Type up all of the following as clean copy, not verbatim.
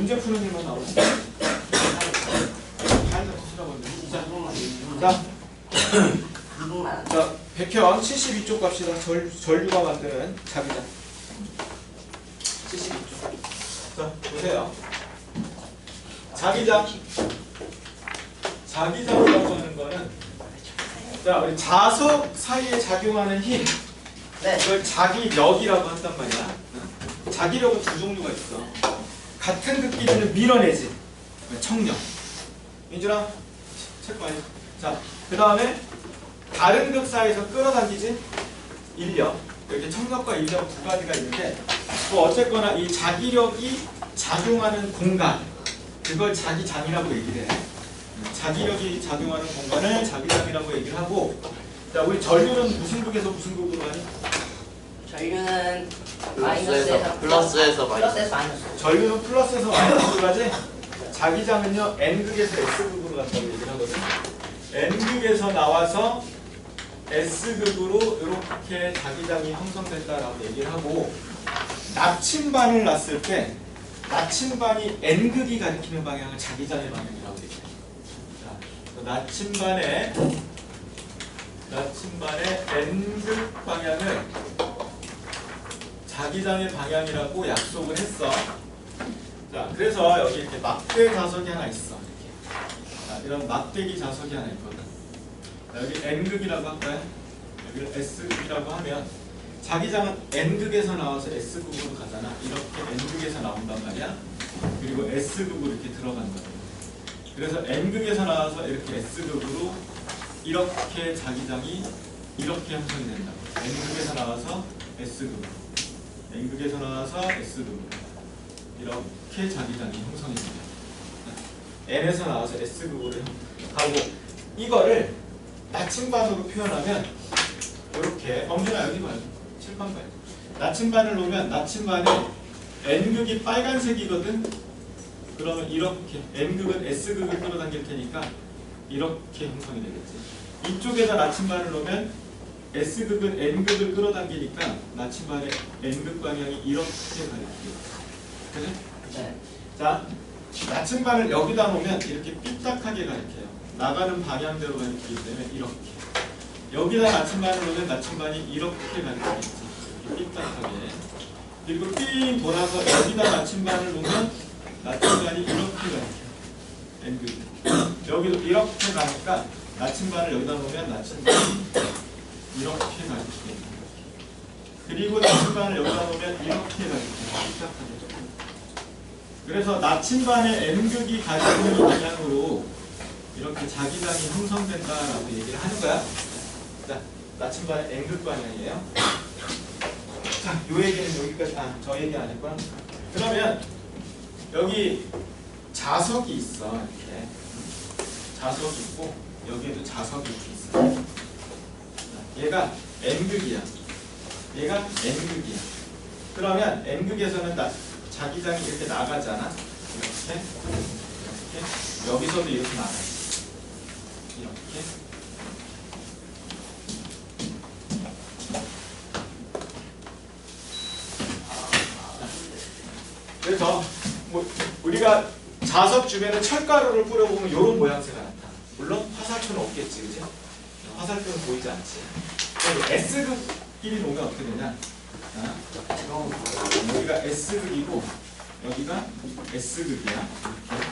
문제 푸는 일만 나오지. 자, 백현 72쪽 갑시다. 전류가 만드는 자기장. 72쪽. 자, 보세요. 자기장이라고 하는 거는, 자, 우리 자석 사이에 작용하는 힘, 이걸 자기력이라고 한단 말이야. 자기력은 두 종류가 있어. 같은 극끼리는 밀어내지. 청력. 민준아, 책 봐요. 자, 그 다음에 다른 극 사이에서 끌어당기지. 인력. 이렇게 청력과 인력 두 가지가 있는데, 또 어쨌거나 이 자기력이 작용하는 공간, 그걸 자기장이라고 얘기를 해. 자기력이 작용하는 공간을 자기장이라고 얘기를 하고, 자, 우리 전류는 무슨 극에서 무슨 극으로 가니? 전류는 플러스에서 마이너스. 전류는 플러스에서 마이너스로 가지. 자기장은요 N극에서 S극으로 간다고 얘기를 하거든. N극에서 나와서 S극으로 이렇게 자기장이 형성된다라고 얘기를 하고, 나침반을 놨을 때 나침반이 N극이 가리키는 방향을 자기장의 방향이라고 얘기해요. 나침반의 N극 방향을 자기장의 방향이라고 약속을 했어. 자, 그래서 여기 이렇게 막대 자석이 하나 있어. 이렇게. 자, 이런 막대기 자석이 하나 있거든. 자, 여기 N극이라고 할까요? 여기를 S극이라고 하면 자기장은 N극에서 나와서 S극으로 가잖아. 이렇게 N극에서 나온단 말이야. 그리고 S극으로 이렇게 들어간단 말이야. 그래서 N극에서 나와서 이렇게 S극으로 이렇게 자기장이 이렇게 형성이 된다. N극에서 나와서 S극으로, N극에서 나와서 S극으로 이렇게 자기장이 형성이 됩니다. N에서 나와서 S극으로 가고, 이거를 나침반으로 표현하면 이렇게, 엄준아 여기 봐요. 칠판 봐요. 나침반을 놓으면 나침반에 N극이 빨간색이거든. 그러면 이렇게 N극은 S극을 끌어당길 테니까 이렇게 형성이 되겠지. 이쪽에다 나침반을 놓으면 S극은 N극을 끌어당기니까 나침반의 N극 방향이 이렇게 가리키겠지. 그래? 네. 자, 나침반을 여기다 놓으면 이렇게 삐딱하게 가리켜요. 나가는 방향대로 가리키기 때문에 이렇게. 여기다 나침반을 놓으면 나침반이 이렇게 가리키겠지. 이렇게 삐딱하게. 그리고 삥 돌아서 여기다 나침반을 놓으면 나침반이 이렇게 가리켜요. N극이. 여기도 이렇게 가니까 나침반을 여기다 놓으면 나침반이 이렇게 가리키겠죠. 그리고 나침반을 여기다 놓으면 이렇게 가리켜요. 삐딱하게. 그래서 나침반의 N극이 가지고 있는 방향으로 이렇게 자기장이 형성된다라고 얘기를 하는 거야. 자, 나침반의 N극 방향이에요. 자, 요 얘기는 여기까지. 저 얘기 아니구나. 그러면 여기 자석이 있어. 이렇게 자석이 있고 여기에도 자석이 이렇게 있어. 자, 얘가 N극이야. 얘가 N극이야. 그러면 N극에서는 자기장이 이렇게 나가잖아. 이렇게 여기서도 이렇게 나가요. 이렇게. 그래서 뭐 우리가 자석 주변에 철가루를 뿌려보면 이런 모양새가 나타나. 물론 화살표는 없겠지, 그지? 화살표는 보이지 않지. 그리고 S극끼리 놓으면 어떻게 되냐? 여기가 S극이고 여기가 S극이야.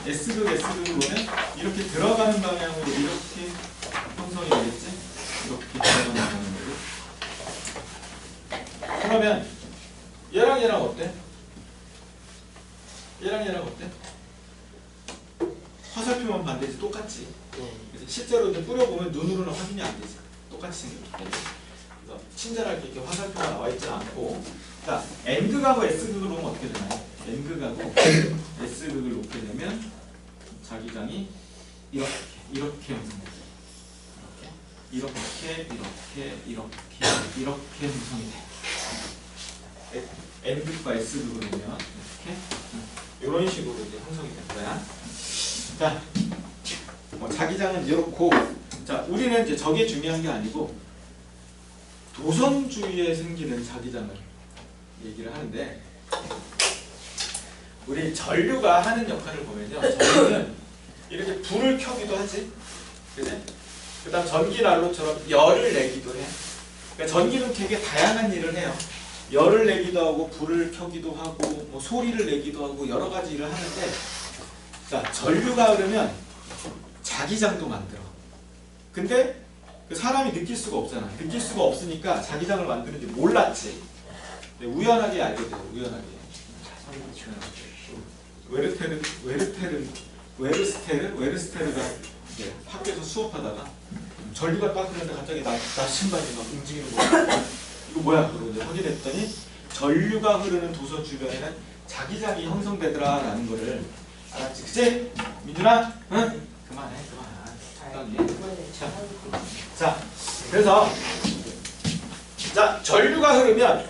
S극을 놓으면 이렇게 들어가는 방향으로 이렇게 형성이 되겠지? 이렇게 들어가는 방향으로. 그러면 얘랑 어때? 얘랑 어때? 화살표만 반대지 똑같지? 실제로 이제 뿌려보면 눈으로는 확인이 안 되지. 똑같이 생겼기. 그래서 친절하게 이렇게 화살표가 나와 있지 않고, 자, N극하고 S극을 놓으면 어떻게 되나요? N극하고 S극을 놓게 되면 자기장이 이렇게 형성돼요. 이렇게 형성이 돼. N극과 S극을 놓으면 이렇게 이런 식으로 이제 형성이 될 거야. 자, 자기장은 이렇고, 자, 우리는 이제 저게 중요한 게 아니고 도성주의에 생기는 자기장을 얘기를 하는데, 우리 전류가 하는 역할을 보면요. 전류는 이렇게 불을 켜기도 하지. 그지? 그 다음 전기난로처럼 열을 내기도 해. 그러니까 전기는 되게 다양한 일을 해요. 열을 내기도 하고 불을 켜기도 하고 뭐 소리를 내기도 하고 여러 가지 일을 하는데 자 전류가 흐르면 자기장도 만들어. 근데 그 사람이 느낄 수가 없잖아. 느낄 수가 없으니까 자기장을 만드는지 몰랐지. 근데 우연하게 알게 돼요. 우연하게. 웨르스테르가 이제 학교에서 수업하다가 전류가 딱 흐르는데 갑자기 나침반이 막 움직이는 거야. 이거 뭐야? 그러고 이제 확인했더니 전류가 흐르는 도서 주변에는 자기장이 형성되더라라는 거를 알았지? 그치? 민준아? 응? 그만해. 자, 그래서 자 전류가 흐르면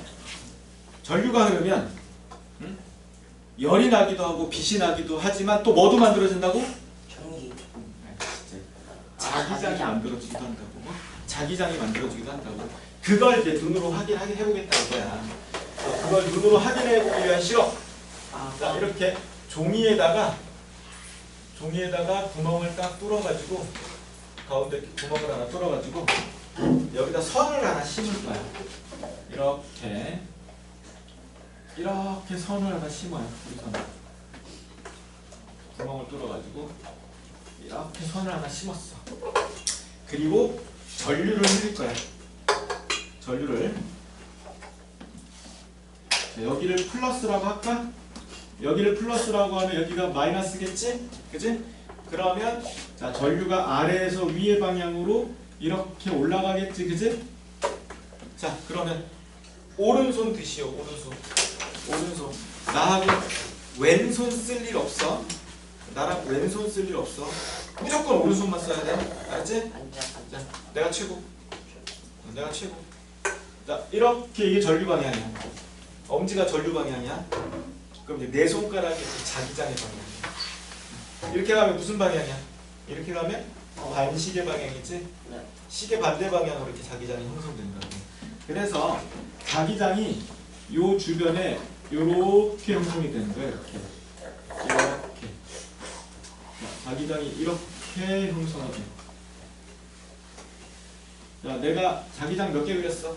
응? 열이 나기도 하고 빛이 나기도 하지만 또 뭐도 만들어진다고? 전기. 자기장이 만들어지기도 한다고. 자기장이 만들어지기도 한다고. 그걸 이제 눈으로 해보겠다 이거야. 그걸 눈으로 확인해보기 위한 실험. 자, 이렇게 종이에다가 구멍을 딱 뚫어가지고 가운데 구멍을 하나 뚫어가지고 여기다 선을 하나 심을 거야. 이렇게 선을 하나 심어요. 우리 선. 구멍을 뚫어가지고 이렇게 선을 하나 심었어. 그리고 전류를 흘릴 거야. 전류를. 자, 여기를 플러스라고 할까? 여기를 플러스라고 하면 여기가 마이너스겠지? 그치? 그러면 자 전류가 아래에서 위의 방향으로 이렇게 올라가겠지? 그치? 자 그러면 오른손 드시오. 오른손. 나하고 왼손 쓸 일 없어. 나랑 왼손 쓸 일 없어. 무조건 오른손만 써야 돼. 알았지? 자, 내가 최고. 자, 이렇게 이게 전류 방향이야. 엄지가 전류 방향이야. 그럼 이제 내 손가락이 자기장의 방향이야. 이렇게 가면 무슨 방향이야? 이렇게 가면 반시계 방향이지? 시계 반대 방향으로 이렇게 자기장이 형성된다고. 그래서 자기장이 요 주변에 이렇게 형성이 되는 거야. 이렇게. 자기장이 이렇게 형성이 돼. 자, 내가 자기장 몇 개 그렸어?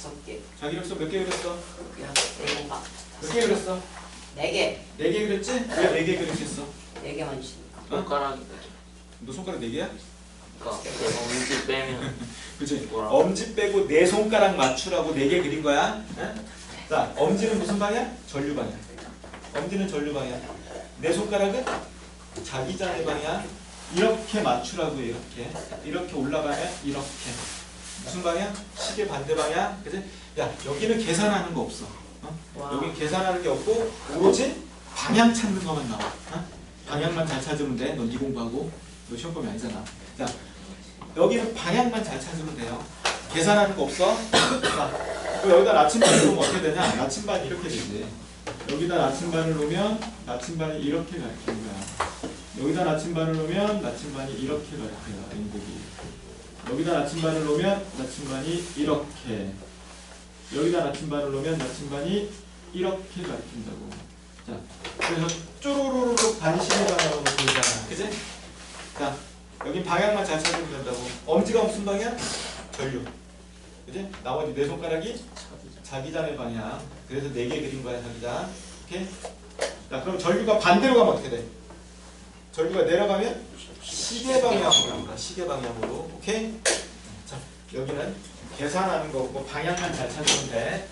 5개. 자기력서 몇 개 그렸어? 몇 개 4개. 그렸어? 4개. 4개 그렸지? 왜 4개 그렸겠어? 4개만 있으니까. 손가락이 너 손가락 4개야? 그러니까 엄지 빼면 그치? 뭐라고? 엄지 빼고 내 손가락 맞추라고 4개 그린 거야. 응? 자, 엄지는 무슨 방향? 전류 방향. 엄지는 전류 방향. 내 손가락은 자기장의 방향. 이렇게 맞추라고 이렇게 올라가면 이렇게. 무슨 방향? 시계 반대 방향. 그치? 야, 여기는 계산하는 거 없어. 여기 계산하는 게 없고 오로지 방향 찾는 것만 나와. 방향만 잘 찾으면 돼. 너 네 공부하고. 너 시험 범위 아니잖아. 자, 여기는 방향만 잘 찾으면 돼요. 계산하는 거 없어. 자, 여기다 나침반을 놓으면 어떻게 되냐? 나침반이 이렇게 되지. 여기다 나침반을 놓으면 나침반이 이렇게 가르치는 거야. 여기다 나침반을 놓으면 나침반이 이렇게 가르쳐요. 행복이. 여기다 나침반을 놓으면 나침반이 이렇게. 여기다 나침반을 놓으면 나침반이 이렇게 가르친다고. 자, 그래서 쪼로로로 반시계 방향으로 보이잖아. 그지? 자, 여기 방향만 잘 찾으면 된다고. 엄지가 무슨 방향? 전류. 그지? 나머지 내 손가락이 자기장의 방향. 그래서 4개 그린 거야, 자기장. 오케이? 자, 그럼 전류가 반대로 가면 어떻게 돼? 전류가 내려가면 시계 방향으로 갑니다. 시계 방향으로. 오케이? 자, 여기는 계산하는 거 없고 방향만 잘 찾으면 돼.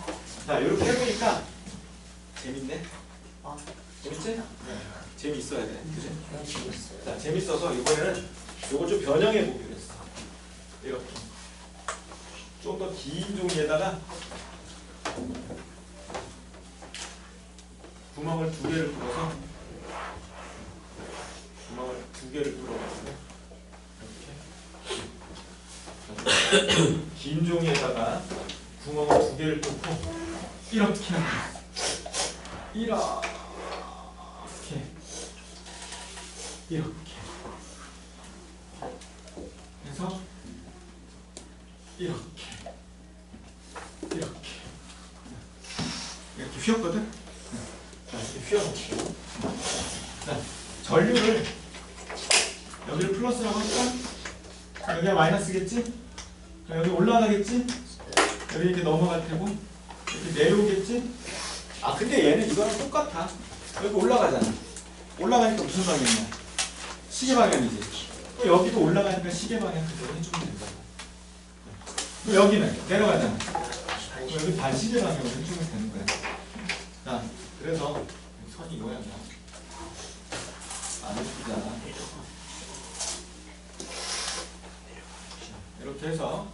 자, 이렇게 해보니까 재밌네. 재밌지? 네. 재밌어야 돼. 그치? 자, 재밌어서 이번에는 요걸 좀 변형해 보기로 했어. 이렇게. 좀 더 긴 종이에다가 구멍을 2개를 뚫어서 이렇게 긴 종이에다가 구멍을 2개를 뚫고 이렇게 이렇게 해서 이렇게 휘었거든? 자, 이렇게 휘어놓고. 자, 전류를 여기를 플러스라고 할까? 자, 여기가 마이너스겠지? 자, 여기 올라가겠지? 여기 이렇게 넘어갈 테고 이렇게 내려오겠지? 아 근데 얘는 이거랑 똑같아. 여기 올라가잖아. 올라가니까 무슨 방향이야? 시계 방향이지. 또 여기도 올라가니까 시계 방향 그대로 해주면 된다. 또 여기는 내려가잖아. 또 여기 반시계 방향으로 해주면 되는 거야. 자, 그래서 선이 이거야. 안 예쁘잖아. 이렇게 해서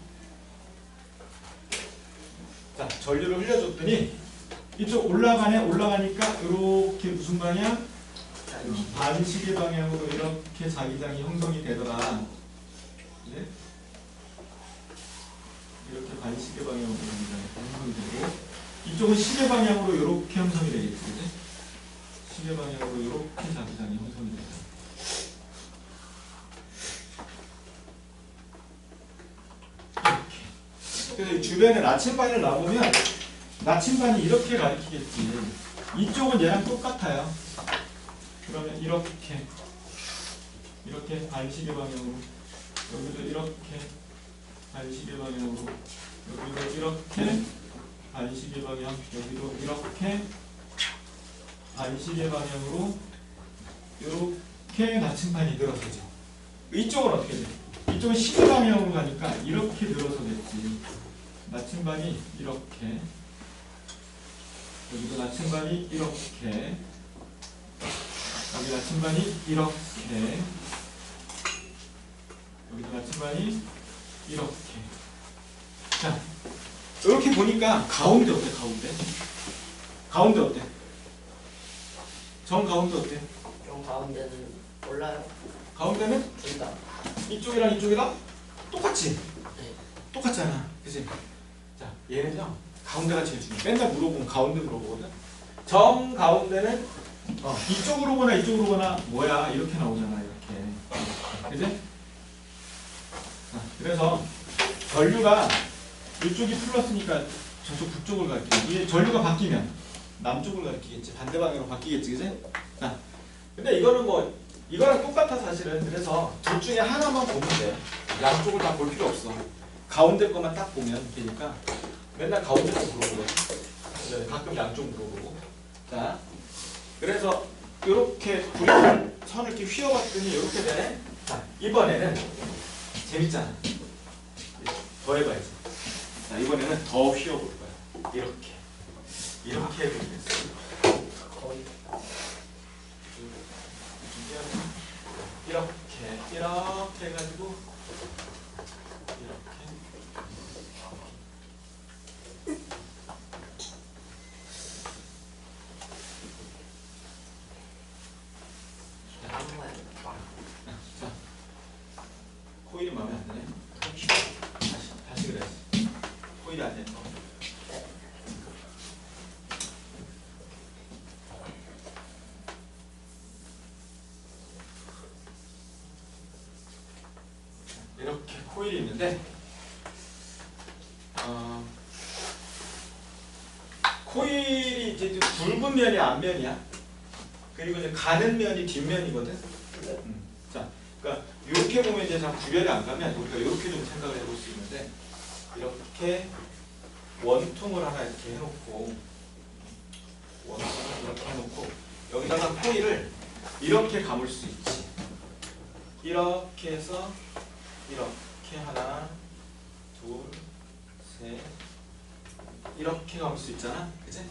자, 전류를 흘려줬더니 이쪽 올라가니까 이렇게 무슨 방향? 반시계 방향으로 이렇게 자기장이 형성이 되더라. 네? 이렇게 반시계 방향으로 자기장이 형성이 되고 이쪽은 시계 방향으로 이렇게 형성이 되겠지. 그치? 시계 방향으로 이렇게 자기장이 형성이 되죠. 그래서 이 주변에 나침반을 놔보면 나침반이 이렇게 가리키겠지. 이쪽은 얘랑 똑같아요. 그러면 이렇게 반시계 방향으로 여기도 이렇게 반시계 방향으로 여기도 이렇게 반시계 방향 여기도 이렇게 반시계 방향으로 이렇게 나침반이 늘어서죠. 이쪽은 어떻게 돼? 이쪽은 시계 방향으로 가니까 이렇게 늘어서겠지. 나침반이 이렇게 여기도 나침반이 이렇게 여기 나침반이 이렇게 여기도 나침반이 이렇게. 자, 이렇게 보니까 가운데 어때? 가운데 어때? 정 가운데 어때? 좀 가운데는 몰라요. 가운데는 둘 다. 이쪽이랑 이쪽이랑 똑같지? 네. 똑같잖아. 그치? 자, 얘는요 가운데가 제일 중요해. 맨날 물어보면 가운데 물어보거든. 정 가운데는 이쪽으로 보나 이쪽으로 보나 뭐야 이렇게 나오잖아. 이렇게. 그치? 자, 그래서 전류가 이쪽이 플러스니까 저쪽 북쪽을 가리키고 이게 전류가 바뀌면 남쪽을 가리키겠지. 반대 방향으로 바뀌겠지. 그치? 자, 근데 이거는 뭐 이거랑 똑같아 사실은. 그래서 둘 중에 하나만 보면 돼. 양쪽을 다 볼 필요 없어. 가운데 것만 딱 보면 되니까 맨날 가운데 거 물어보거든. 가끔 양쪽 물어보고. 자, 그래서 이렇게 구리를 선을 이렇게 휘어봤더니 이렇게 되네. 자, 이번에는 재밌잖아. 더 해봐야지. 자, 이번에는 더 휘어볼 거야. 이렇게 해보겠어. 거의. 이렇게 해가지고 이렇게. 한 거야. 자, 코일이 마음에 안 드네. 다시 그래. 코일이 안 돼. 이렇게 코일이 있는데 코일이 이제 굵은 면이 앞면이야. 그리고 이제 가는 면이 뒷면이거든. 자, 그러니까 이렇게 보면 이제 잘 구별이 안 가면 우리가 이렇게 좀 생각을 해볼 수 있는데 이렇게 원통을 하나 이렇게 해놓고 원통을 이렇게 해놓고 여기다가 코일을 이렇게 감을 수 있지. 이렇게 해서 이렇게 하나, 둘, 셋 이렇게 감을 수 있잖아, 그지?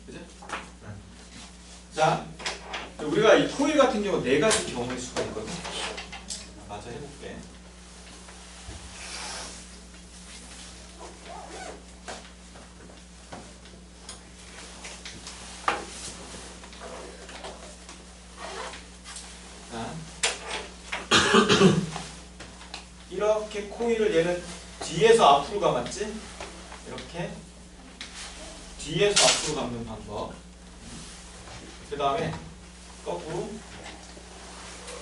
그지? 자, 우리가 이 코일 같은 경우 네 가지 경우일 수가 있거든. 마저 해볼게. 자, 이렇게 코일을 얘는 뒤에서 앞으로 감았지? 이렇게 뒤에서 앞으로 감는 방법. 그 다음에 거꾸로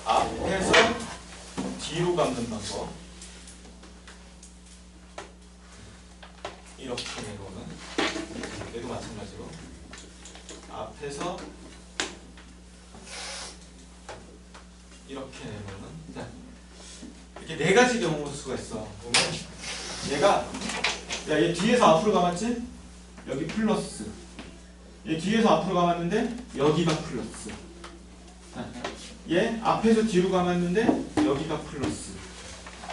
앞에서 뒤로 감는 방법. 이렇게 내려오는 얘도 마찬가지로 앞에서 이렇게 내려오는. 자, 이렇게 네 가지 경우 수가 있어. 보면 얘가 얘 뒤에서 앞으로 감았지? 여기 플러스. 얘 뒤에서 앞으로 감았는데 여기가 플러스. 얘 앞에서 뒤로 감았는데 여기가 플러스.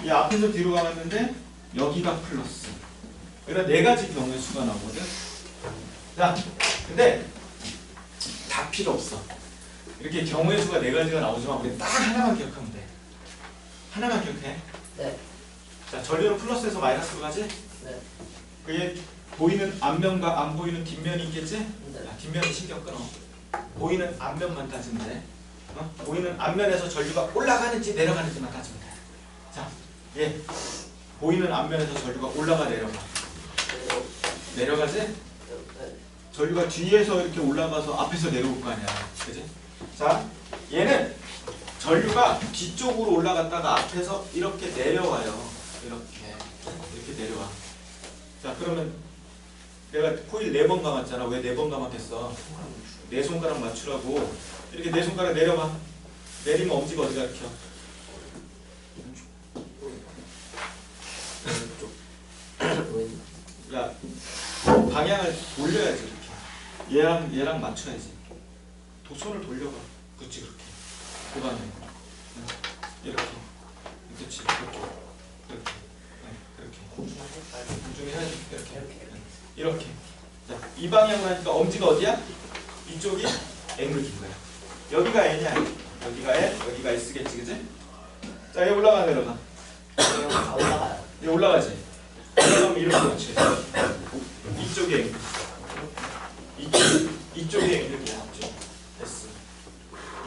얘 앞에서 뒤로 감았는데 여기가 플러스. 그러니까 네 가지 경우의 수가 나오거든. 자, 근데 다 필요 없어. 이렇게 경우의 수가 네 가지가 나오지만 우리 딱 하나만 기억하면 돼. 하나만 기억해. 네. 자, 전류는 플러스에서 마이너스로 가지? 네. 그게 보이는 앞면과 안 보이는 뒷면이 있겠지? 네. 자, 뒷면은 신경 끊어. 보이는 앞면만 따지면 돼. 보이는 앞면에서 전류가 올라가는지 내려가는지만 따지면 돼. 자, 얘 보이는 앞면에서 전류가 올라가 내려가. 내려가지? 네. 전류가 뒤에서 이렇게 올라가서 앞에서 내려올 거 아니야. 그지? 자, 얘는 전류가 뒤쪽으로 올라갔다가 앞에서 이렇게 내려와요. 이렇게 내려와. 자, 그러면 내가 코일 4번 감았잖아. 왜 4번 감았겠어? 네 손가락 맞추라고. 이렇게 네 손가락 내려봐. 내리면 엄지가 어디 가르쳐? 야, 방향을 돌려야지 이렇게. 얘랑 맞춰야지. 손을 돌려봐. 그렇지, 그렇게. 그 다음에 이렇게. 그렇지, 그렇게. 그렇게. 공중에 해야지. 이렇게. 자, 이 방향으로 하니까 엄지가 어디야? 이쪽이 N극인 거야. 여기가 N이야. 여기가 N, 여기가 S겠지, 그지? 자, 얘 올라가 내려가. 다 올라가요. 얘 올라가지. 올라가면 이렇게 맞춰야지. 이쪽이 N. 이쪽이 N극이야. S.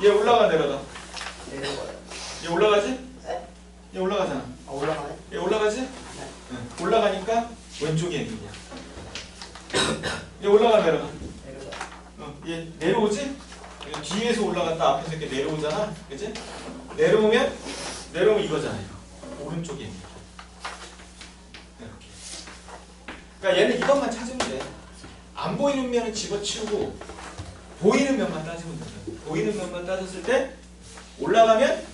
얘 올라가 내려가. 내려가요. 얘 올라가지? 네? 얘 올라가잖아. 아, 올라가네? 얘 올라가지? 네. 응. 올라가니까 왼쪽이 N극이야. 얘 올라가 내려가. 내려가요. 얘 내려오지? 뒤에서 올라갔다 앞에서 이렇게 내려오잖아. 그치? 내려오면 이거잖아. 이거. 오른쪽이 N극이야. 이렇게. 그러니까 얘는 이것만 찾으면 돼. 안 보이는 면은 집어치우고 보이는 면만 따지면 된다. 보이는 면만 따졌을 때 올라가면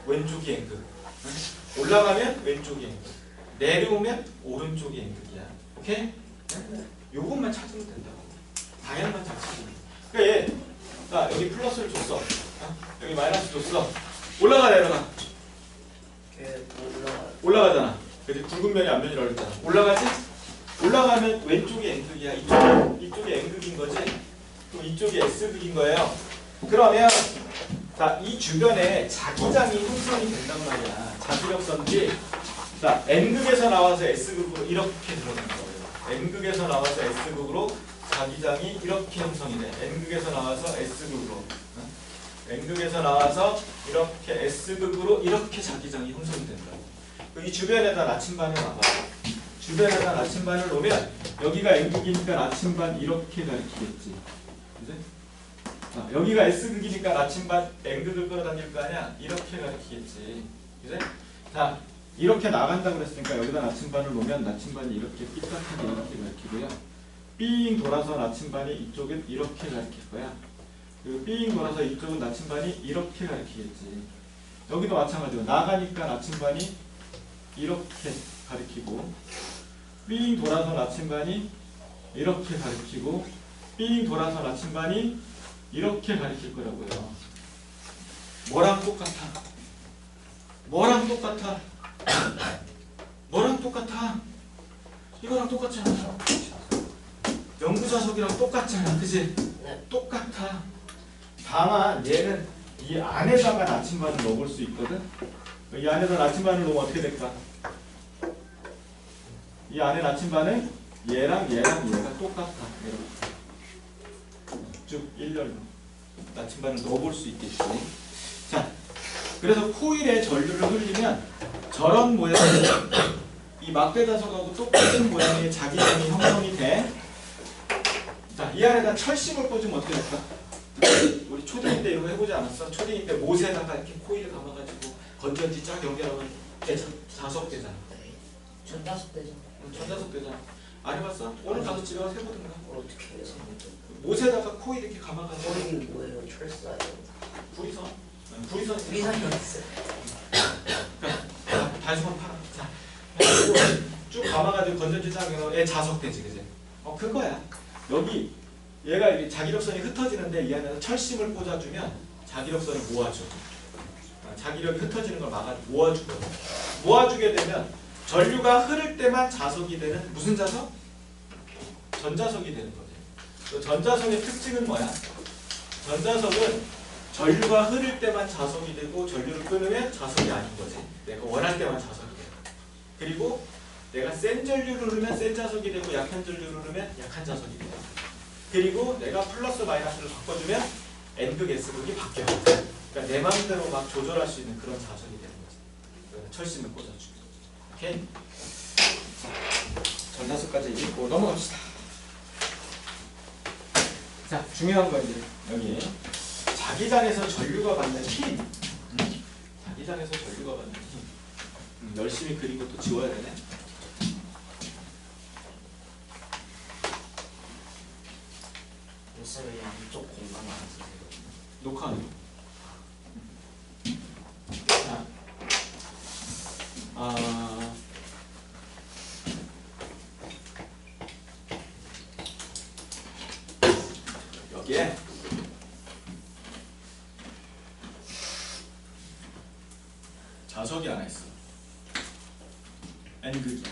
왼쪽이 N극. 올라가면 왼쪽이 N극. 내려오면 오른쪽이 N극이야. 오케이? 요것만 찾으면 된다고. 방향만 잘 찾으면 돼. 그러니까 얘, 자, 여기 플러스를 줬어. 여기 마이너스 줬어. 올라가 내려가. 올라가요. 올라가잖아. 그래서 굵은 면이 앞면이라고 그랬잖아. 올라가지? 올라가면 왼쪽이 N극이야. 이쪽이 N극인 거지? 그럼 이쪽이 S극인 거예요. 그러면 자, 이 주변에 자기장이 형성이 된단 말이야. 자기력선들이 자, N극에서 나와서 S극으로 이렇게 들어간 거예요. N극에서 나와서 S극으로 자기장이 이렇게 형성이 돼. N극에서 나와서 S극으로. N극에서 나와서 이렇게 S극으로 이렇게 자기장이 형성이 된다고. 이 주변에다 나침반을 놔봐. 주변에다 나침반을 놓으면 여기가 N극이니까 나침반 이렇게 가리키겠지. 그지? 자, 여기가 S극이니까 나침반 N극을 끌어당길 거 아니야? 이렇게 가리키겠지. 그지? 자, 이렇게 나간다고 그랬으니까 여기다 나침반을 놓으면 나침반이 이렇게 삐딱하게 이렇게 가리키고요. 삥 돌아서 나침반이 이쪽은 이렇게 가리킬 거야. 그리고 삥 돌아서 이쪽은 나침반이 이렇게 가리키겠지. 여기도 마찬가지로 나가니까 나침반이 이렇게 가리키고 삥 돌아서 나침반이 이렇게 가리키고 삥 돌아서 나침반이 이렇게 가리킬 거라고요. 뭐랑 똑같아? 뭐랑 똑같아? 뭐랑 똑같아? 이거랑 똑같잖아. 연구자석이랑 똑같잖아. 그지? 네. 똑같아. 다만 얘는 이 안에다가 나침반을 넣을 수 있거든. 이 안에다 나침반을 넣으면 어떻게 될까? 이 안에 나침반은 얘랑 얘가 똑같아. 이렇게 쭉 일렬로 나침반을 넣어볼 수 있겠지. 자, 그래서 코일에 전류를 흘리면 저런 모양의 이 막대자석하고 똑같은 모양의 자기장이 형성이 돼. 자, 이 안에다 철심을 꽂으면 어떻게 될까? 우리 초딩 때 이거 해보지 않았어? 초딩 때 못에다가 이렇게 코일을 감아가지고 건전지 쫙 연결하면 자석 되잖아. 네. 전자석 되죠. 전자석 되잖아. 안 해봤어? 오늘 가서 집에 가서 해보든가. 어떻게 해서? 옷에다가 코 이렇게 감아가지고 거기 뭐예요? 철사예요. 구리선. 구리선. 우리산이 어딨어요? 단수건 팔아. 자, 그리고 쭉 감아가지고 건전지 짱으로 애 자석되지, 그지? 그거야. 여기 얘가 이렇게 자기력선이 흩어지는데 이 안에서 철심을 꽂아주면 자기력선을 모아줘. 자기력이 흩어지는 걸 모아주거든. 모아주게 되면 전류가 흐를 때만 자석이 되는 무슨 자석? 전자석이 되는 거지. 그 전자석의 특징은 뭐야? 전자석은 전류가 흐를 때만 자석이 되고 전류를 끊으면 자석이 아닌 거지. 내가 원할 때만 자석이 돼. 그리고 내가 센 전류를 흐르면 센 자석이 되고 약한 전류를 흐르면 약한 자석이 돼. 그리고 내가 플러스 마이너스를 바꿔주면 N극 S극이 바뀌어. 그러니까 내 마음대로 막 조절할 수 있는 그런 자석이 되는 거지. 그래서 철심을 꽂아주고. 오케이? 전자석까지 읽고 넘어갑시다. 자, 중요한 건 이제 여기 자기장에서 전류가 받는 힘. 자기장에서 전류가 받는 힘. 열심히 그리고 또 지워야 되네. 요새 왜 양쪽 공간 안 쓰세요? 녹화하는 거. 자, 여기에 자석이 하나 있어. N극이야.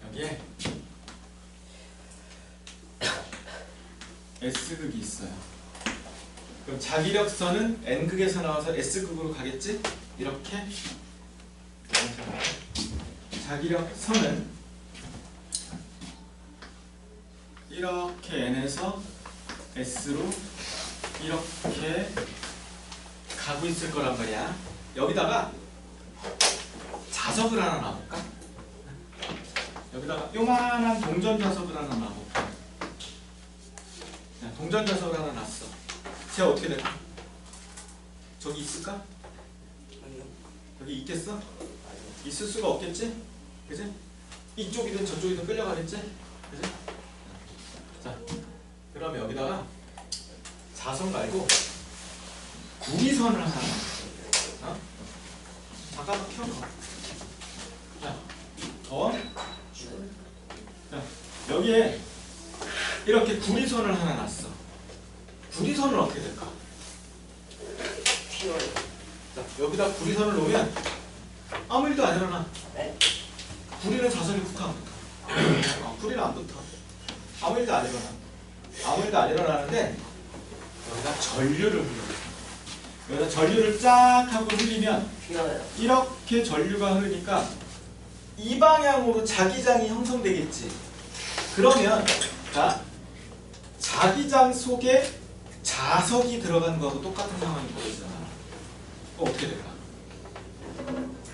여기에 S극이 있어요. 그럼 자기력선은 N극에서 나와서 S극으로 가겠지? 이렇게. 자기력선은 이렇게 N에서 S로 이렇게 가고 있을 거란 말이야. 여기다가 자석을 하나 놔볼까? 여기다가 요만한 동전 자석을 하나 놔볼까? 동전 자석을 하나 놨어. 쟤 어떻게 될까? 저기 있을까? 아니요. 여기 있겠어? 있을 수가 없겠지? 그지? 이쪽이든 저쪽이든 끌려가겠지? 그지? 자, 그러면 여기다가 자석 말고 구리선을 하나 놔. 잠깐만 켜봐. 자, 자, 여기에 이렇게 구리선을 하나 놨어. 구리선은 어떻게 될까? 튀어요. 자, 여기다 구리선을 놓으면 아무 일도 안 일어나. 네? 구리는 자석이 붙어 안 붙어? 구리는 안 붙어. 아무 일도 안 일어나. 아무 일도 안 일어나는데 여기다 전류를 흘려. 여기다 전류를 쫙 하고 흘리면 튀어요. 이렇게 전류가 흐르니까 이 방향으로 자기장이 형성되겠지. 그러면 자, 자기장 속에 자석이 들어가는 거하고 똑같은 상황이 보이잖아. 어떻게 될까?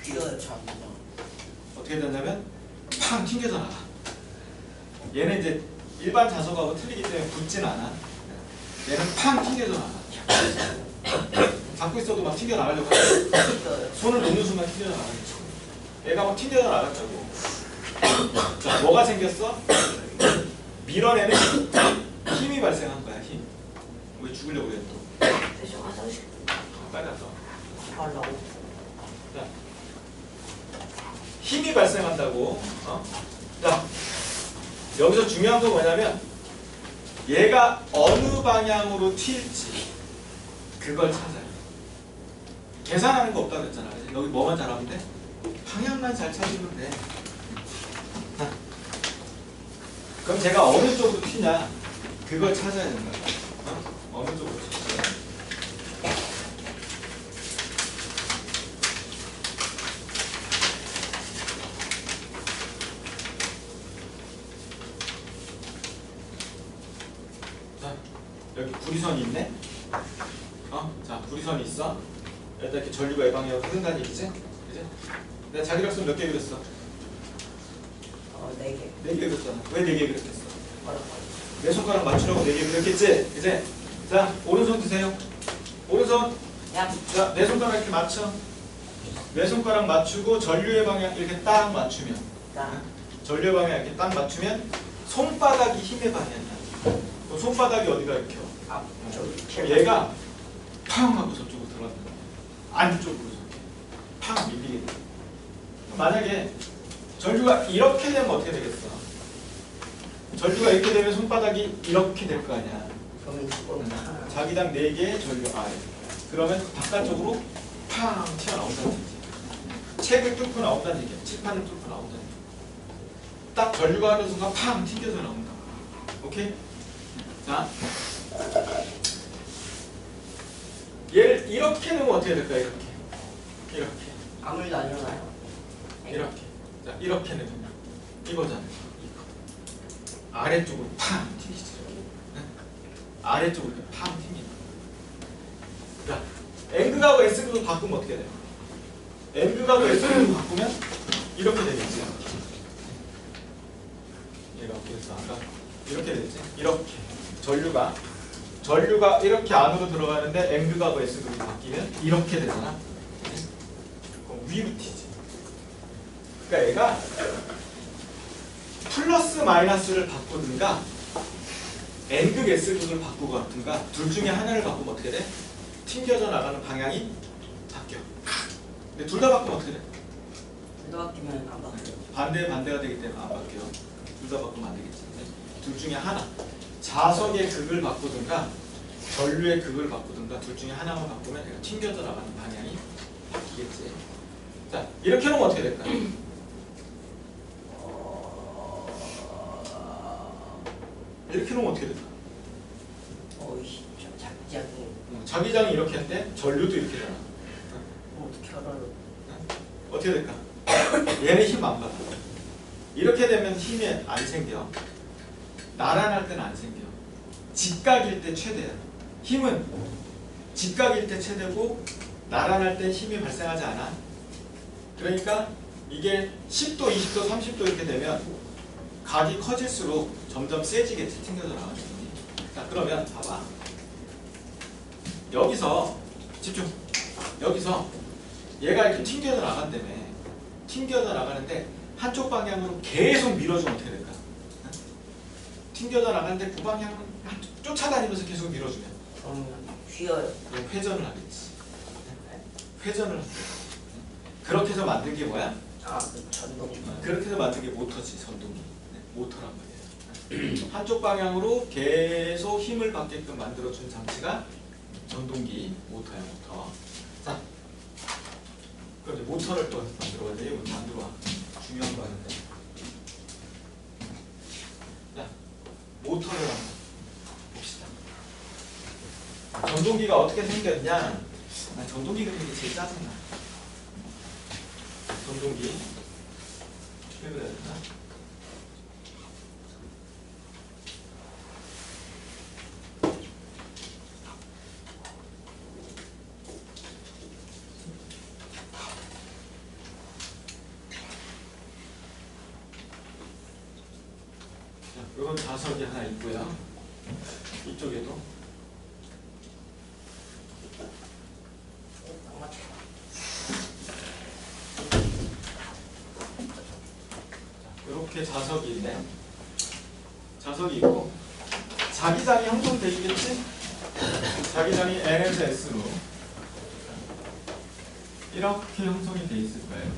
튀어요. 자기장. 어떻게 된다면 팡 튕겨져 나가. 얘는 이제 일반 자석하고 틀리기 때문에 붙진 않아. 얘는 팡 튕겨져 나가. 잡고 있어도 막 튕겨 나가려고 하지. 튀어요. 손을 놓는 순간 튕겨져 나가겠지. 얘가 막 튕겨져 나갔다고. 자, 뭐가 생겼어? 밀어내는 힘이 발생한 거야. 힘. 왜 죽으려고 그래 또? 대충 화장실 빨리 갔다 와. 가려고. 자, 힘이 발생한다고. 자, 여기서 중요한 건 뭐냐면 얘가 어느 방향으로 튈지 그걸 찾아요. 계산하는 거 없다고 그랬잖아. 그치? 여기 뭐만 잘하면 돼? 방향만 잘 찾으면 돼. 자, 그럼 제가 어느 쪽으로 튀냐 그걸 찾아야 된다. 어느 쪽으로 튀냐. 여기 구리선이 있네. 자, 구리선이 있어. 일단 이렇게 전류가 이 방향으로 흐른다는 얘기지. 그지? 내가 자기력선 몇 개 그렸어? 4개. 4개 그렸잖아. 왜 4개 그렸겠어? 맞아. 내 손가락 맞추라고 4개 그렸겠지? 그지? 자, 오른손 드세요. 오른손. 야. 자, 내 손가락 이렇게 맞춰. 내 손가락 맞추고 전류의 방향 이렇게 딱 맞추면. 자. 전류의 방향 이렇게 딱 맞추면 손바닥이 힘의 방향이야. 그럼 손바닥이 어디가 이렇게 와? 그럼 얘가 팡 하고 저쪽으로 들어간다. 안쪽으로 저렇게 팡 밀리게 돼. 만약에 전류가 이렇게 되면 어떻게 되겠어? 전류가 이렇게 되면 손바닥이 이렇게 될 거 아니야. 그러면 이거 자기당 4개의 전류 아래. 그러면 바깥쪽으로 팡 튀어나온다는 얘기지. 책을 뚫고 나온다는 얘기야. 칠판을 뚫고 나온다는 얘기야. 딱 전류가 하는 순간 팡 튕겨서 나온다. 오케이? 자, 얘를 이렇게 넣으면 어떻게 될까? 이렇게 아무 일도 안 일어나요. 이렇게. 자, 이렇게 넣으면 이거잖아요. 이거. 아래쪽으로 팡 튕기죠. 네? 아래쪽으로 이렇게 팡 튕긴다. 자, N극하고 S극을 바꾸면 어떻게 돼요? N극하고 S극을 바꾸면 이렇게 되겠지. 얘가 어떻게 됐어? 아까 이렇게 됐지? 이렇게. 전류가 이렇게 안으로 들어가는데 N극하고 S극이 바뀌면 이렇게 되잖아. 그럼 위로 튀지. 그러니까 얘가 플러스 마이너스를 바꾸든가 N극 S극을 바꾸든가 둘 중에 하나를 바꾸면 어떻게 돼? 튕겨져 나가는 방향이 바뀌어. 근데 둘 다 바꾸면 어떻게 돼? 둘 다 바뀌면 안 바뀌어요. 반대가 되기 때문에 안 바뀌어. 둘 다 바꾸면 안 되겠지. 둘 중에 하나. 자석의 극을 바꾸든가 전류의 극을 바꾸든가 둘 중에 하나만 바꾸면 얘가 튕겨져 나가는 방향이 바뀌겠지. 자, 이렇게 하면 어떻게 될까요? 이렇게 하면 어떻게 될까? 어이씨, 저 작작이. 자기장이 이렇게 했는데 전류도 이렇게 되나? 어떻게 알아요? 어떻게 될까? 얘는 힘 안 받아. 이렇게 되면 힘이 안 생겨. 나란할 때는 안 생겨. 직각일 때 최대야. 힘은 직각일 때 최대고 나란할 때 힘이 발생하지 않아. 그러니까 이게 10도, 20도, 30도 이렇게 되면 각이 커질수록 점점 세지겠지. 튕겨져 나가는 힘이. 자, 그러면 봐봐. 여기서 집중. 여기서 얘가 이렇게 튕겨져 나간다며. 튕겨져 나가는데 한쪽 방향으로 계속 밀어주면 어떻게 될까? 튕겨져 나가는데 그 방향으로 쫓아다니면서 계속 밀어주면 그러면 휘어요. 그럼 회전을 하겠지. 회전을 하겠지. 그렇게 해서 만든 게 뭐야? 아, 그 전동. 그렇게 해서 만든 게 모터지. 전동기. 모터란 말이에요. 한쪽 방향으로 계속 힘을 받게끔 만들어준 장치가 전동기 모터야. 모터. 자, 그럼 이제 모터를 또 만들어야 돼. 이거 만들어와. 중요한 거 아닌데. 자, 모터를 한번 봅시다. 전동기가 어떻게 생겼냐? 나 전동기 그리는 게 제일 짜증나. 전동기. 어떻게 그려야 되나? 이런 자석이 하나 있고요. 이쪽에도. 이렇게 자석이 있네. 자석이 있고 자기장이 형성되어 있겠지? 자기장이 N에서 S로 이렇게 형성이 돼 있을 거예요.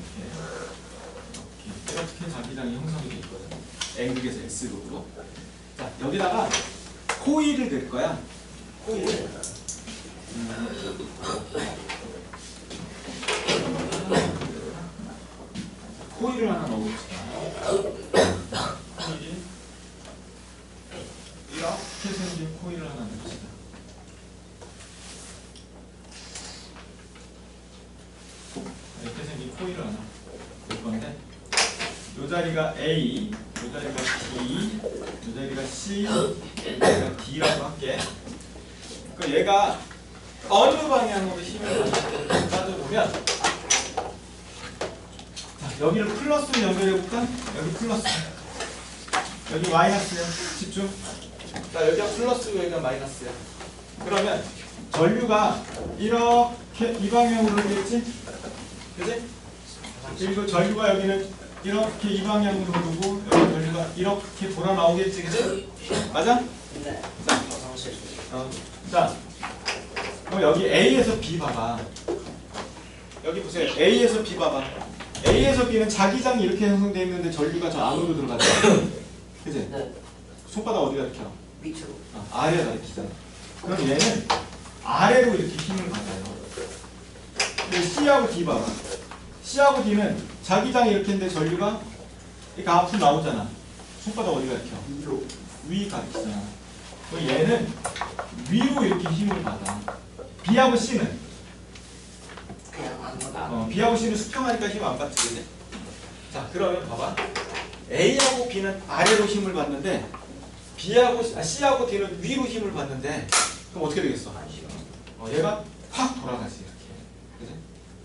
이렇게 자기장이 형성이 돼 있거든. N극에서 S극으로. 자, 여기다가 코일을 넣을 거야. 코일. 코일을 하나 넣어봅시다. 코일이 이렇게 생긴 코일을 하나 넣읍시다. 이렇게 생긴 코일을 하나 넣을 건데 이 자리가 A, 이 자리가 B, 이 자리가 C, 이 자리가 D라고 할게. 그 얘가 어느 방향으로 힘을 따져보면 여기를 플러스로 연결해볼까? 여기 플러스, 여기 마이너스야. 집중. 자, 여기가 플러스고 여기가 마이너스야. 그러면 전류가 이렇게 이 방향으로 되겠지? 그지? 그리고 전류가 여기는 이렇게 이 방향으로 흐르고 여기 전류가 이렇게 돌아 나오겠지? 그지? 맞아? 네. 자, 쓸 수 있어요. 자, 그럼 여기 A에서 B 봐봐. 여기 보세요. A에서 B 봐봐. A에서 B는 자기장이 이렇게 형성되어 있는데 전류가 저 안으로 들어가잖아. 그치? 네. 손바닥 어디 가르쳐? 밑으로. 아래 가르치잖아. 그럼 얘는 아래로 이렇게 힘을 받아요. 근데 C하고 D 봐봐. C하고 D는 자기장이 이렇게 있는데 전류가 이렇게 앞으로 나오잖아. 손바닥 어디 가르쳐? 위로. 위 가르치잖아. 그럼 얘는 위로 이렇게 힘을 받아. B하고 C는 그냥 안 받아. B하고 C는 수평하니까 힘 안 받지, 그지? 자, 그러면 봐봐. A하고 B는 아래로 힘을 받는데 C하고 D는 위로 힘을 받는데 그럼 어떻게 되겠어? 얘가 확 돌아가지, 이렇게. 그지?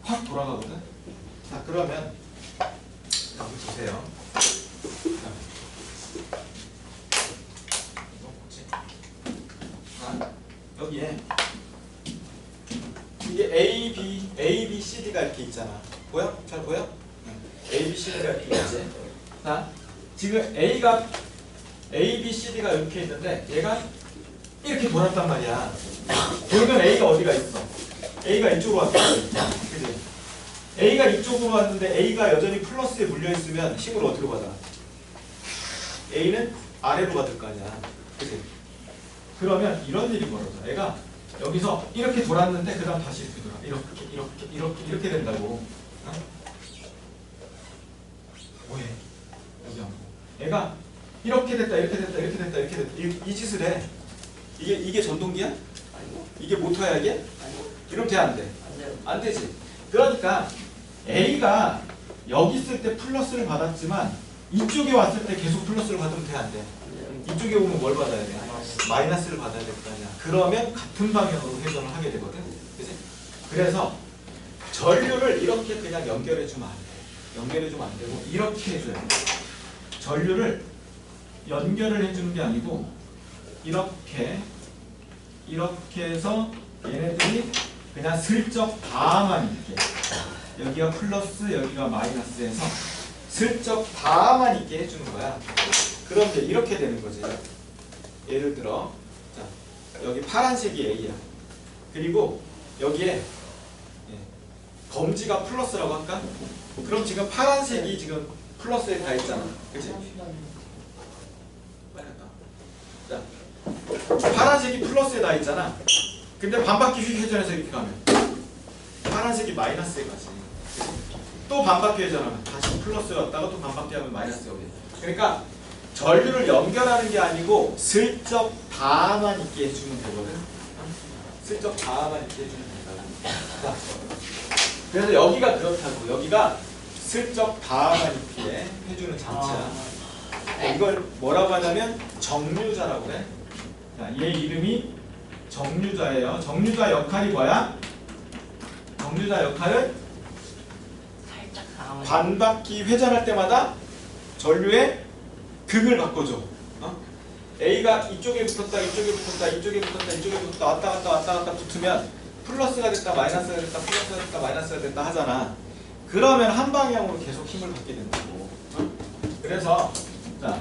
확 돌아가거든? 자, 그러면 여기 보세요. 자, 여기에 이게 A, B, C, D가 이렇게 있잖아. 보여? 잘 보여? A, B, C, D가 이렇게 있지. 자, 지금 A가 A, B, C, D가 이렇게 있는데 얘가 이렇게 돌았단 말이야. 돌면 A가 어디가 있어? A가 이쪽으로 왔다. 그지? A가 이쪽으로 왔는데 A가 여전히 플러스에 물려 있으면 힘을 어디로 받아? A는 아래로 받을 거 아니야. 그지? 그러면 이런 일이 벌어져. 얘가 여기서 이렇게 돌았는데 그 다음 다시 이렇게 돌아. 이렇게 된다고. 어? 뭐해? 여기 안 보고. 얘가 이렇게 됐다. 이 짓을 해. 이게 전동기야? 아니요. 이게 모터야 이게? 아니요. 이러면 돼 안 돼? 안 돼요. 안 되지. 그러니까 A가 여기 있을 때 플러스를 받았지만 이쪽에 왔을 때 계속 플러스를 받으면 돼 안 돼? 안 돼요. 이쪽에 오면 뭘 받아야 돼? 마이너스를 받아야 될 거 아니야. 그러면 같은 방향으로 회전을 하게 되거든. 그치? 그래서 전류를 이렇게 그냥 연결해주면 안 돼. 연결해주면 안 되고 이렇게 해줘야 돼. 전류를 연결을 해주는 게 아니고 이렇게 해서 얘네들이 그냥 슬쩍 닿아만 있게, 여기가 플러스 여기가 마이너스해서 슬쩍 닿아만 있게 해주는 거야. 그럼 이제 이렇게 되는 거지. 예를 들어 자, 여기 파란색이 A야. 그리고 여기에 검지가 플러스라고 할까? 그럼 지금 파란색이 지금 플러스에 다 있잖아. 그치? 빨리 갔다. 자, 파란색이 플러스에 다 있잖아. 근데 반바퀴 휙 회전해서 이렇게 가면 파란색이 마이너스에 가지. 또 반바퀴 회전하면 다시 플러스 갔다가 또 반바퀴 하면 마이너스가 오게. 그러니까 전류를 연결하는 게 아니고 슬쩍 닿아만 있게 해주면 되거든. 슬쩍 닿아만 있게 해주면 된다. 자, 그래서 여기가 그렇다고. 여기가 슬쩍 닿아만 있게 해주는 장치야. 이걸 뭐라고 하냐면 정류자라고 해. 자, 얘 이름이 정류자예요. 정류자 역할이 뭐야? 정류자 역할은 살짝 강한. 반바퀴 회전할 때마다 전류의 극을 바꿔줘. A가 이쪽에 붙었다, 이쪽에 붙었다, 이쪽에 붙었다, 이쪽에 붙었다, 왔다 갔다 붙으면 플러스가 됐다, 마이너스가 됐다, 플러스가 됐다, 마이너스가 됐다 하잖아. 그러면 한 방향으로 계속 힘을 받게 된다고. 그래서 자,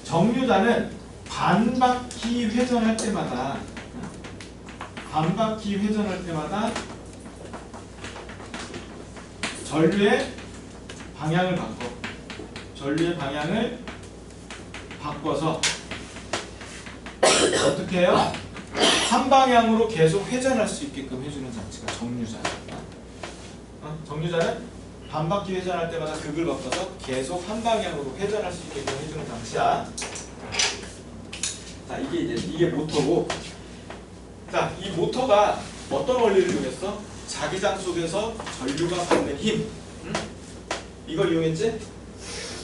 정류자는 반바퀴 회전할 때마다 전류의 방향을 바꿔서 어떻게 해요? 한 방향으로 계속 회전할 수 있게끔 해주는 장치가 정류자야. 정류자는 반바퀴 회전할 때마다 극을 바꿔서 계속 한 방향으로 회전할 수 있게끔 해주는 장치야. 자, 이게 모터고, 자, 이 모터가 어떤 원리를 이용했어? 자기장 속에서 전류가 받는 힘, 이걸 이용했지?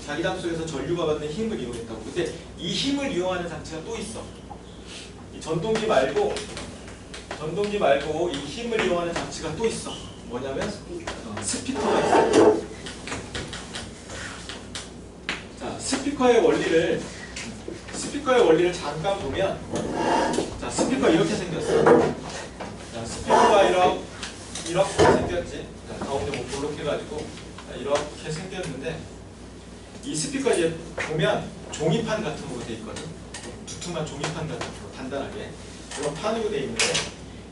자기장 속에서 전류가 받는 힘을 이용했다고. 근데 이 힘을 이용하는 장치가 또 있어. 이 전동기 말고 이 힘을 이용하는 장치가 또 있어. 뭐냐면 스피커가 있어. 자, 스피커의 원리를 잠깐 보면, 자, 스피커 이렇게 생겼어. 자, 스피커가 이렇게 생겼지. 자, 가운데 뭐 볼록해가지고 이렇게 생겼는데, 이 스피커 이제 보면 종이판 같은 거로 돼 있거든. 두툼한 종이판 같은 거 간단하게 이런 판으로 되어 있는데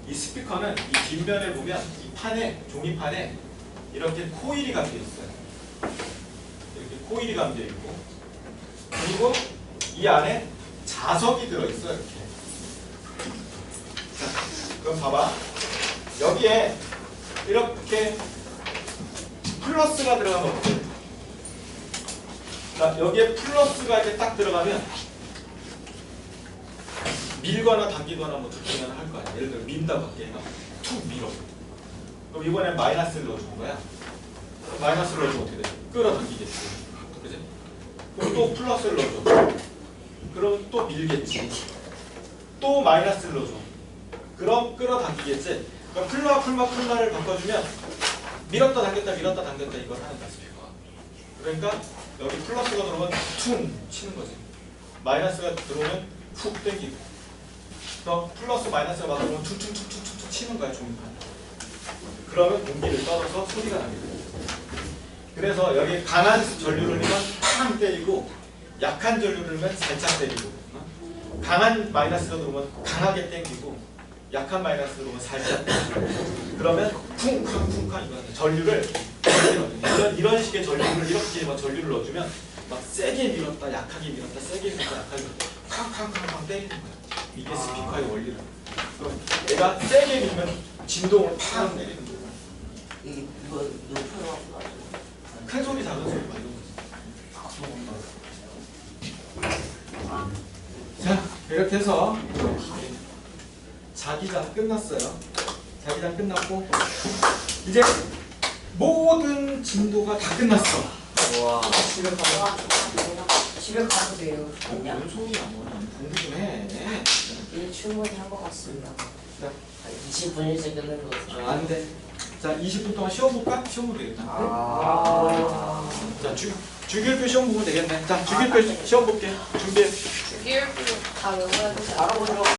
이 스피커는 이 뒷면에 보면 이 판에 종이판에 이렇게 코일이 감겨 있어요. 이렇게 코일이 감겨 있고 그리고 이 안에 자석이 들어 있어요. 이렇게. 자, 그럼 봐봐. 여기에 이렇게 플러스가 들어가면 어떻게 돼? 자, 여기에 플러스가 이렇게 딱 들어가면 밀거나 당기거나 뭐 두기거나 할 거 아니야. 예를 들어 민다고 할게. 툭 밀어. 그럼 이번엔 마이너스를 넣어주는 거야. 그럼 마이너스를 넣어주면 어떻게 돼? 끌어당기겠지. 그지? 그럼 또 플러스를 넣어줘. 그럼 또 밀겠지. 또 마이너스를 넣어줘. 그럼 끌어당기겠지. 그러니까 풀마를 바꿔주면 밀었다 당겼다 밀었다 당겼다 이걸 하는 거야 스피커가. 그러니까 여기 플러스가 들어오면 퉁 치는 거지. 마이너스가 들어오면 훅 당기고. 그럼 플러스 마이너스가 맞으면 퉁퉁퉁퉁퉁 치는 거야 종이판. 그러면 공기를 떨어서 소리가 나게 돼. 그래서 여기 강한 전류를 넣으면 팡 때리고 약한 전류를 넣으면 살짝 때리고 강한 마이너스가 들어오면 강하게 당기고 약한 마이너스가 들어오면 살짝 때리고 그러면 쿵쾅쿵쾅 이거는 전류를 이런 식의 전류를 이렇게 막 전류를 넣어주면 막 세게 밀었다 약하게 밀었다 세게 밀었다 약하게 밀었다 쾅쾅쾅쾅 때리는 거야. 이게 스피커의 원리라. 그럼 얘가 세게 밀면 진동을 팡 때리는 거야. 이거 높여갖고 큰 소리 작은 소리 막 이런 거지. 자 이렇게 해서 자기장 끝났어요. 자기장 끝났고 이제 모든 진도가 다 끝났어. 와. 집에 가도 돼요. 그냥 뭔 소리야 뭐 공부 좀 해. 일 충분히 한 것 같습니다. 자, 20분일째 끝낸 거. 안 돼. 자 20분 동안 시험 볼까? 시험 보면 되겠다. 자 주기율표 시험 보면 되겠네. 자 주기율표 시험 볼게. 준비해. 주기율표 다 외워야 되지 않아요? 알아보려고.